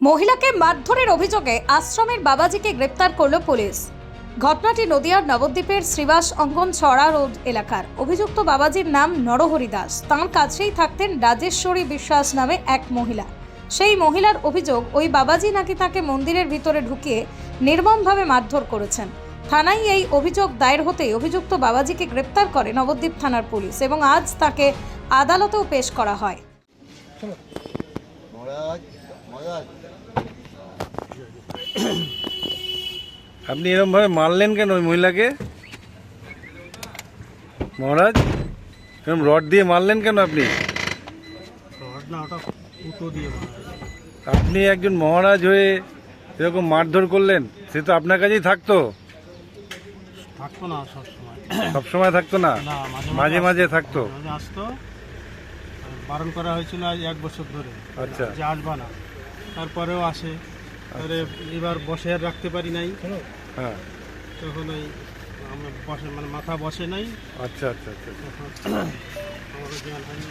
মহিলাকে মারধরের অভিযোগে আশ্রমের বাবাজিকে গ্রেপ্তার করল পুলিশ। ঘটনাটি নদিয়ার নবদ্বীপের শ্রীবাস অঙ্গন ছড়া রোড এলাকার। অভিযুক্ত বাবাজির নাম নরহরি দাস। তাঁর কাছেই থাকতেন রাজেশ্বরী বিশ্বাস নামে এক মহিলা। সেই মহিলার অভিযোগ, ওই বাবাজি নাকি তাকে মন্দিরের ভিতরে ঢুকিয়ে নির্মমভাবে মারধর করেছেন। থানায় এই অভিযোগ দায়ের হতেই অভিযুক্ত বাবাজিকে গ্রেপ্তার করে নবদ্বীপ থানার পুলিশ এবং আজ তাকে আদালতেও পেশ করা হয়। আপনি এরকম ভাবে মারলেন কেন ওই মহিলাকে? মহারাজ, এরকম রড দিয়ে মারলেন কেন আপনি? আপনি একজন মহারাজ হয়ে এরকম মারধর করলেন, সে তো আপনার কাছেই থাকতো না সবসময়। সবসময় থাকতো না, মাঝে মাঝে থাকতো। আসতো, বারণ করা হয়েছিল আজ 1 বছর ধরে। আচ্ছা, যে আসবা না, তারপরেও আসে। এবার বসে আর রাখতে পারি নাই। হ্যাঁ, তখন ওই আমার বসে মাথা বসে নাই। আচ্ছা আচ্ছা আচ্ছা। আমারও জ্ঞান হয়নি।